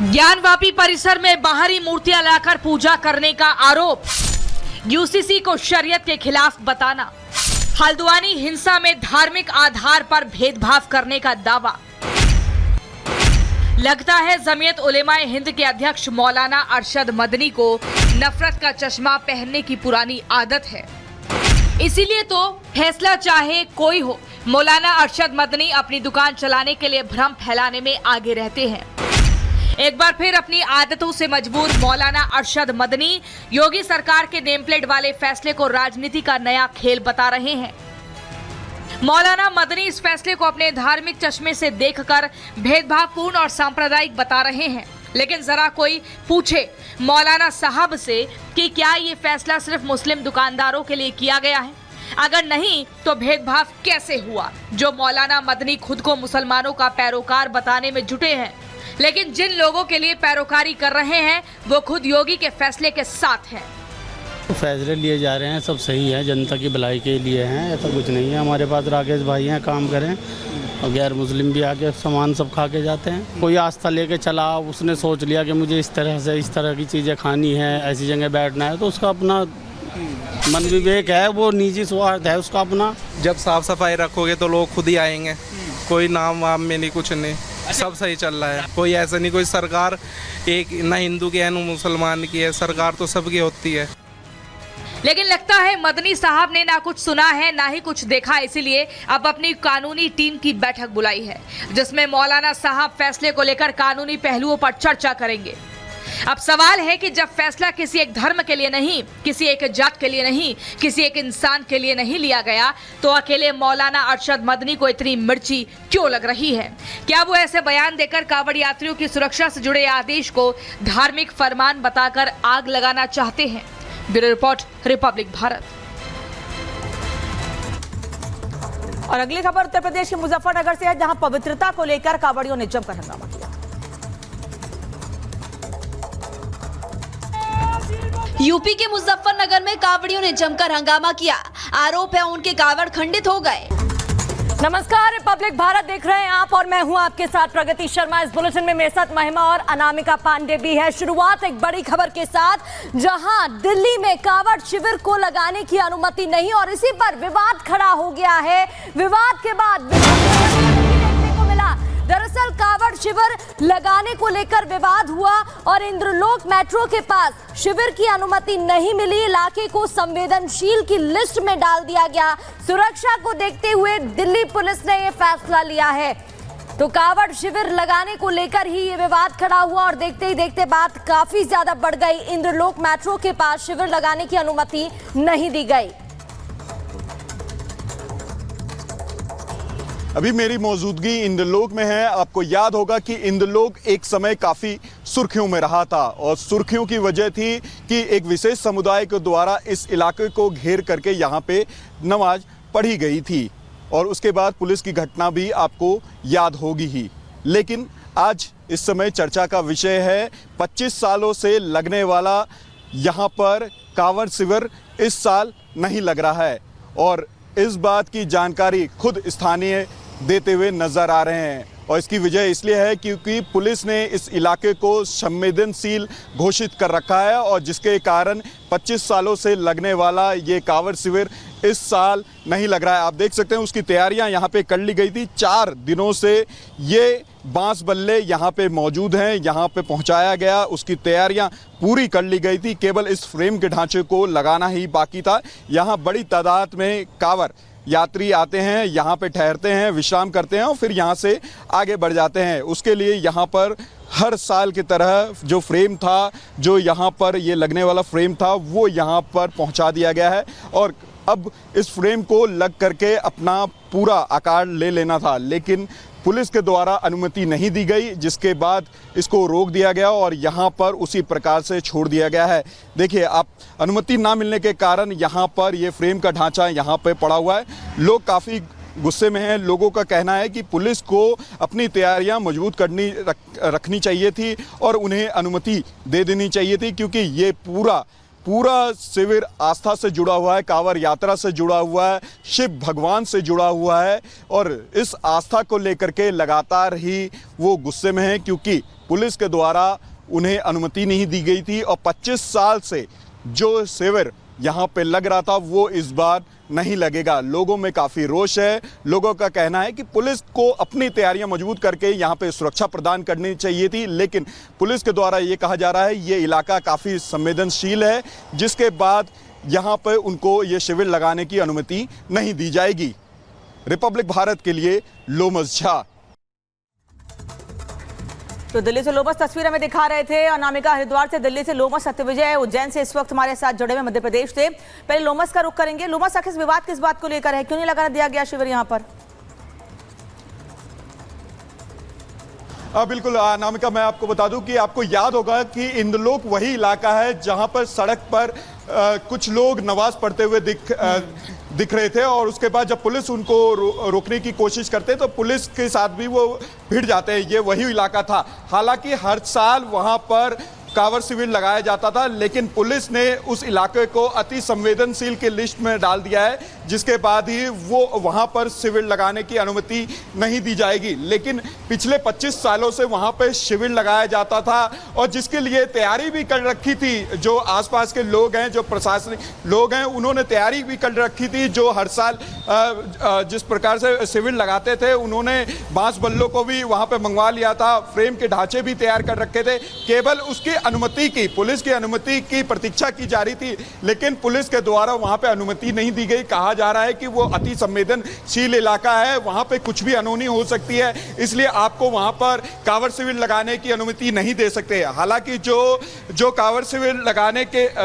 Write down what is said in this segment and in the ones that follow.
ज्ञानवापी परिसर में बाहरी मूर्तियां लाकर पूजा करने का आरोप, यूसीसी को शरीयत के खिलाफ बताना, हल्द्वानी हिंसा में धार्मिक आधार पर भेदभाव करने का दावा। लगता है जमीयत उलेमाए हिंद के अध्यक्ष मौलाना अरशद मदनी को नफरत का चश्मा पहनने की पुरानी आदत है। इसीलिए तो फैसला चाहे कोई हो, मौलाना अरशद मदनी अपनी दुकान चलाने के लिए भ्रम फैलाने में आगे रहते हैं। एक बार फिर अपनी आदतों से मजबूर मौलाना अरशद मदनी योगी सरकार के नेम प्लेट वाले फैसले को राजनीति का नया खेल बता रहे हैं। मौलाना मदनी इस फैसले को अपने धार्मिक चश्मे से देखकर भेदभावपूर्ण और सांप्रदायिक बता रहे हैं। लेकिन जरा कोई पूछे मौलाना साहब से कि क्या ये फैसला सिर्फ मुस्लिम दुकानदारों के लिए किया गया है? अगर नहीं तो भेदभाव कैसे हुआ? जो मौलाना मदनी खुद को मुसलमानों का पैरोकार बताने में जुटे हैं, लेकिन जिन लोगों के लिए पैरोकारी कर रहे हैं वो खुद योगी के फैसले के साथ हैं। फैसले लिए जा रहे हैं सब सही है, जनता की भलाई के लिए हैं, ऐसा कुछ नहीं है। हमारे पास राकेश भाई हैं, काम करें, और गैर मुस्लिम भी आके सामान सब खा के जाते हैं। कोई आस्था लेके चला, उसने सोच लिया कि मुझे इस तरह की चीज़ें खानी है, ऐसी जगह बैठना है, तो उसका अपना मन विवेक है, वो निजी स्वार्थ है उसका अपना। जब साफ सफाई रखोगे तो लोग खुद ही आएंगे। कोई नाम वाम में नहीं, कुछ नहीं, सब सही चल रहा है। कोई ऐसा नहीं, कोई सरकार एक ना हिंदू की है ना मुसलमान की है, सरकार तो सबकी होती है। लेकिन लगता है मदनी साहब ने ना कुछ सुना है ना ही कुछ देखा, इसीलिए अब अपनी कानूनी टीम की बैठक बुलाई है, जिसमें मौलाना साहब फैसले को लेकर कानूनी पहलुओं पर चर्चा करेंगे। अब सवाल है कि जब फैसला किसी एक धर्म के लिए नहीं, किसी एक जात के लिए नहीं, किसी एक इंसान के लिए नहीं लिया गया, तो अकेले मौलाना अरशद मदनी को इतनी मिर्ची क्यों लग रही है? क्या वो ऐसे बयान देकर कांवड़ यात्रियों की सुरक्षा से जुड़े आदेश को धार्मिक फरमान बताकर आग लगाना चाहते हैं? Bureau report, Republic Bharat. और अगली खबर उत्तर प्रदेश के मुजफ्फरनगर से है, जहां पवित्रता को लेकर कांवड़ियों ने जमकर हंगामा किया। यूपी के मुजफ्फरनगर में कांवड़ियों ने जमकर हंगामा किया। आरोप है उनके कांवड़ खंडित हो गए। नमस्कार, रिपब्लिक भारत देख रहे हैं आप और मैं हूं आपके साथ प्रगति शर्मा। इस बुलेटिन में मेरे साथ महिमा और अनामिका पांडे भी है। शुरुआत एक बड़ी खबर के साथ, जहां दिल्ली में कांवड़ शिविर को लगाने की अनुमति नहीं और इसी पर विवाद खड़ा हो गया है। विवाद के बाद देखने को मिला। दरअसल कांवड़ शिविर लगाने को लेकर विवाद हुआ और इंद्रलोक मेट्रो के पास शिविर की अनुमति नहीं मिली। इलाके को संवेदनशील की लिस्ट में डाल दिया गया। सुरक्षा को देखते हुए दिल्ली पुलिस ने यह फैसला लिया है। तो कांवड़ शिविर लगाने को लेकर ही ये विवाद खड़ा हुआ और देखते ही देखते बात काफी ज्यादा बढ़ गई। इंद्रलोक मेट्रो के पास शिविर लगाने की अनुमति नहीं दी गई। अभी मेरी मौजूदगी इंद्रलोक में है। आपको याद होगा कि इंद्रलोक एक समय काफ़ी सुर्खियों में रहा था और सुर्खियों की वजह थी कि एक विशेष समुदाय के द्वारा इस इलाके को घेर करके यहाँ पे नमाज पढ़ी गई थी और उसके बाद पुलिस की घटना भी आपको याद होगी ही। लेकिन आज इस समय चर्चा का विषय है 25 सालों से लगने वाला यहाँ पर कांवड़ शिविर इस साल नहीं लग रहा है और इस बात की जानकारी खुद स्थानीय देते हुए नजर आ रहे हैं। और इसकी वजह इसलिए है क्योंकि पुलिस ने इस इलाके को संवेदनशील घोषित कर रखा है और जिसके कारण 25 सालों से लगने वाला ये कांवड़ शिविर इस साल नहीं लग रहा है। आप देख सकते हैं उसकी तैयारियां यहाँ पे कर ली गई थी। 4 दिनों से ये बांस बल्ले यहाँ पे मौजूद हैं, यहाँ पे पहुँचाया गया, उसकी तैयारियां पूरी कर ली गई थी। केवल इस फ्रेम के ढांचे को लगाना ही बाकी था। यहाँ बड़ी तादाद में कांवड़ यात्री आते हैं, यहाँ पे ठहरते हैं, विश्राम करते हैं और फिर यहाँ से आगे बढ़ जाते हैं। उसके लिए यहाँ पर हर साल की तरह जो फ्रेम था, जो यहाँ पर ये लगने वाला फ्रेम था, वो यहाँ पर पहुँचा दिया गया है और अब इस फ्रेम को लग करके अपना पूरा आकार ले लेना था, लेकिन पुलिस के द्वारा अनुमति नहीं दी गई, जिसके बाद इसको रोक दिया गया और यहाँ पर उसी प्रकार से छोड़ दिया गया है। देखिए, आप अनुमति ना मिलने के कारण यहाँ पर ये फ्रेम का ढांचा यहाँ पे पड़ा हुआ है। लोग काफ़ी गुस्से में हैं। लोगों का कहना है कि पुलिस को अपनी तैयारियां मजबूत रखनी चाहिए थी और उन्हें अनुमति दे देनी चाहिए थी, क्योंकि ये पूरा पूरा शिविर आस्था से जुड़ा हुआ है, कांवड़ यात्रा से जुड़ा हुआ है, शिव भगवान से जुड़ा हुआ है और इस आस्था को लेकर के लगातार ही वो गुस्से में है क्योंकि पुलिस के द्वारा उन्हें अनुमति नहीं दी गई थी और 25 साल से जो शिविर यहाँ पे लग रहा था वो इस बार नहीं लगेगा। लोगों में काफ़ी रोष है। लोगों का कहना है कि पुलिस को अपनी तैयारियां मजबूत करके यहाँ पे सुरक्षा प्रदान करनी चाहिए थी, लेकिन पुलिस के द्वारा ये कहा जा रहा है ये इलाका काफ़ी संवेदनशील है, जिसके बाद यहाँ पे उनको ये शिविर लगाने की अनुमति नहीं दी जाएगी। रिपब्लिक भारत के लिए लोमस झा। तो दिल्ली से लोमस तस्वीर हमें दिखा रहे थे अनामिका। हरिद्वार से दिल्ली से लोमस, सत्यविजय उज्जैन से इस वक्त हमारे साथ जुड़े हुए मध्य प्रदेश से। पहले लोमस का रुख करेंगे। लोमस, आखिर विवाद किस बात को लेकर है, क्यों नहीं लगाना दिया गया शिविर यहाँ पर? बिल्कुल अनामिका, मैं आपको बता दूं कि आपको याद होगा कि इंद्रलोक वही इलाका है जहां पर सड़क पर कुछ लोग नमाज पढ़ते हुए दिख रहे थे और उसके बाद जब पुलिस उनको रोकने की कोशिश करते तो पुलिस के साथ भी वो भिड़ जाते हैं। ये वही इलाका था। हालांकि हर साल वहां पर कांवड़ शिविर लगाया जाता था, लेकिन पुलिस ने उस इलाके को अति संवेदनशील के लिस्ट में डाल दिया है, जिसके बाद ही वो वहां पर शिविर लगाने की अनुमति नहीं दी जाएगी। लेकिन पिछले 25 सालों से वहां पर शिविर लगाया जाता था और जिसके लिए तैयारी भी कर रखी थी जो आसपास के लोग हैं, जो प्रशासनिक लोग हैं, उन्होंने तैयारी भी कर रखी थी। जो हर साल जिस प्रकार से शिविर लगाते थे उन्होंने बांस बल्लों को भी वहां पर मंगवा लिया था, फ्रेम के ढांचे भी तैयार कर रखे थे। केवल उसकी अनुमति की, पुलिस की अनुमति की प्रतीक्षा की जा रही थी, लेकिन पुलिस के द्वारा वहां पे अनुमति नहीं दी गई। कहा जा रहा है कि वो अति संवेदनशील इलाका है, वहां पे कुछ भी अनहोनी हो सकती है, इसलिए आपको वहां पर कांवड़ शिविर लगाने की अनुमति नहीं दे सकते। हालांकि जो कांवड़ शिविर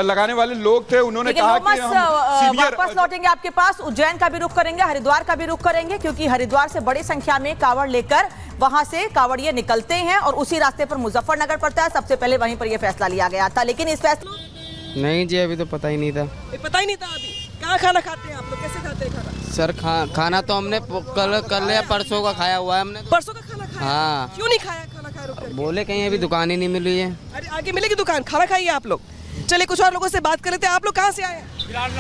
लगाने वाले लोग थे उन्होंने कहा कि हम वापस लौटेंगे आपके पास। उज्जैन का भी रुख करेंगे, हरिद्वार का भी रुख करेंगे, क्योंकि हरिद्वार से बड़ी संख्या में कांवड़ लेकर वहां से कांवड़िए निकलते हैं और उसी रास्ते पर मुजफ्फरनगर पड़ता है। सबसे पहले वहीं पर यह फैसला लिया गया था, लेकिन इस फैसले नहीं जी अभी तो पता ही नहीं था। पता ही नहीं था। अभी कहाँ खाना खाते हैं आप लोग, कैसे खाते हैं खाना? सर खाना तो हमने कल या परसों का खाया हुआ है हमने। परसों का खाना खाया? हाँ। क्यों नहीं खाया खाना? खाया रुक करके? बोले कहीं अभी दुकान ही नहीं मिली है। अरे आगे मिलेगी दुकान, खाना खाइए आप लोग। चलिए कुछ और लोगों से बात कर लेते हैं। आप लोग कहाँ से आए हैं? विराट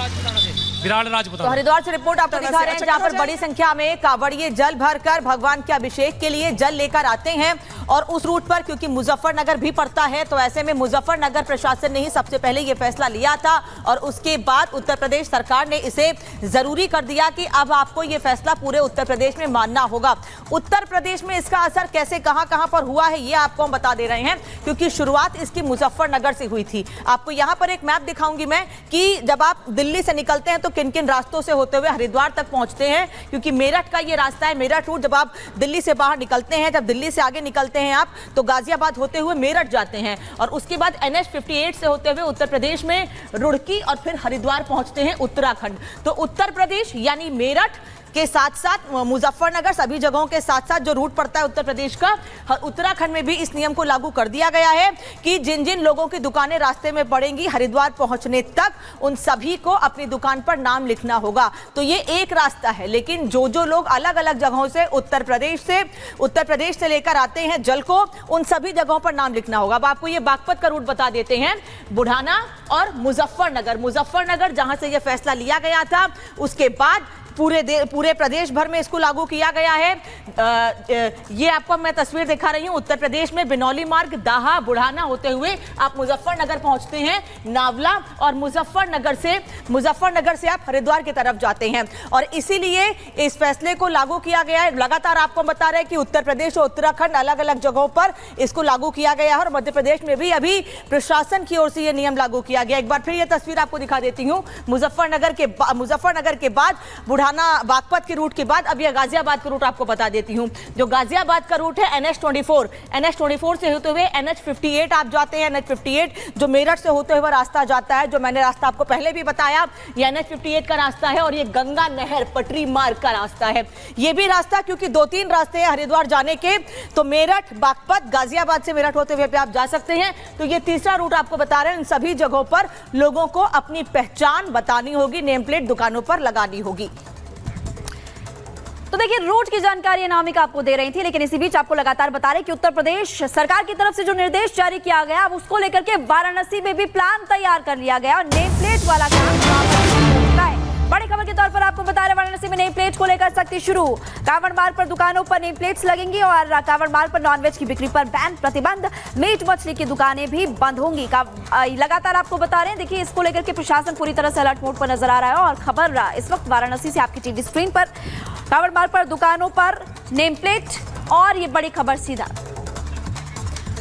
राजपुताना। तो हरिद्वार से रिपोर्ट आपको दिखा रहे हैं, जहां पर बड़ी संख्या में कांवड़िए जल भरकर भगवान के अभिषेक के लिए जल लेकर आते हैं और उस रूट पर क्योंकि मुजफ्फरनगर भी पड़ता है, तो ऐसे में मुजफ्फरनगर प्रशासन ने ही सबसे पहले ये फैसला लिया था और उसके बाद उत्तर प्रदेश सरकार ने इसे जरूरी कर दिया कि अब आपको ये फैसला पूरे उत्तर प्रदेश में मानना होगा। उत्तर प्रदेश में इसका असर कैसे कहां पर हुआ है ये आपको हम बता दे रहे हैं, क्योंकि शुरुआत इसकी मुजफ्फरनगर से हुई थी। आपको यहां पर एक मैप दिखाऊंगी मैं कि जब आप दिल्ली से निकलते हैं तो किन किन रास्तों से होते हुए हरिद्वार तक पहुंचते हैं, क्योंकि मेरठ का ये रास्ता है। मेरठ रूट जब आप दिल्ली से बाहर निकलते हैं, जब दिल्ली से आगे निकलते हैं आप तो गाजियाबाद होते हुए मेरठ जाते हैं और उसके बाद NH 58 से होते हुए उत्तर प्रदेश में रुड़की और फिर हरिद्वार पहुंचते हैं उत्तराखंड। तो उत्तर प्रदेश यानी मेरठ के साथ साथ मुजफ्फरनगर, सभी जगहों के साथ साथ जो रूट पड़ता है उत्तर प्रदेश का, उत्तराखंड में भी इस नियम को लागू कर दिया गया है कि जिन जिन लोगों की दुकानें रास्ते में पड़ेंगी हरिद्वार पहुंचने तक, उन सभी को अपनी दुकान पर नाम लिखना होगा। तो ये एक रास्ता है, लेकिन जो लोग अलग अलग जगहों से उत्तर प्रदेश से लेकर आते हैं जल को, उन सभी जगहों पर नाम लिखना होगा। अब आपको ये बागपत का रूट बता देते हैं, बुढ़ाना और मुजफ्फरनगर जहां से यह फैसला लिया गया था, उसके बाद पूरे प्रदेश भर में इसको लागू किया गया है। ये आपको मैं तस्वीर दिखा रही हूं। उत्तर प्रदेश में बिनौली मार्ग, दाहा, बुढ़ाना होते हुए आप मुजफ्फरनगर पहुंचते हैं, नावला, और मुजफ्फरनगर से आप हरिद्वार की तरफ जाते हैं। और इसीलिए इस फैसले को लागू किया गया है। लगातार आपको बता रहे हैं कि उत्तर प्रदेश और उत्तराखंड अलग अलग जगहों पर इसको लागू किया गया है और मध्य प्रदेश में भी अभी प्रशासन की ओर से यह नियम लागू किया गया। एक बार फिर यह तस्वीर आपको दिखा देती हूँ। मुजफ्फरनगर के बाद बागपत के रूट के बाद अब यह गाजियाबाद का रूट आपको बता देती हूं। जो गाजियाबाद का रूट है NH 24 से होते हुए NH 58 आप जाते हैं। NH 58 जो मेरठ से होते हुए रास्ता जाता है, जो मैंने रास्ता आपको पहले भी बताया, ये NH 58 का रास्ता है और ये गंगा नहर पटरी मार्ग का रास्ता है। ये भी रास्ता, क्योंकि 2-3 रास्ते हैं हरिद्वार जाने के, तो मेरठ, बागपत, गाजियाबाद से मेरठ होते हुए आप जा सकते हैं। तो ये तीसरा रूट आपको बता रहे हैं। इन सभी जगहों पर लोगों को अपनी पहचान बतानी होगी, नेम प्लेट दुकानों पर लगानी होगी। तो तो देखिए रूट की जानकारी अनामिका आपको दे रही थी, लेकिन इसी बीच आपको लगातार बता रहे कि उत्तर प्रदेश सरकार की तरफ से जो निर्देश जारी किया गया अब उसको लेकर के वाराणसी में भी प्लान तैयार कर लिया गया और नेम प्लेट वाला काम। बड़ी खबर के तौर पर आपको बता रहे वाराणसी में नेम प्लेट को लेकर सख्ती शुरू। कांवड़ मार्ग पर दुकानों पर नेम प्लेट्स लगेंगी और कांवड़ मार्ग पर नॉनवेज की बिक्री पर बैन, प्रतिबंध। मीट मछली की दुकानें भी बंद होंगी। लगातार आपको बता रहे हैं, देखिए इसको लेकर के प्रशासन पूरी तरह से अलर्ट मोड पर नजर आ रहा है और खबर इस वक्त वाराणसी से आपकी टीवी स्क्रीन पर। कांवड़ मार्ग पर दुकानों पर नेम प्लेट और ये बड़ी खबर सीधा।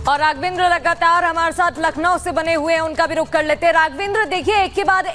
और राघवेंद्र लगातार हमारे साथ लखनऊ से बने हुए हैं, उनका भी रुख कर लेते हैं। राघवेंद्र देखिए एक के बाद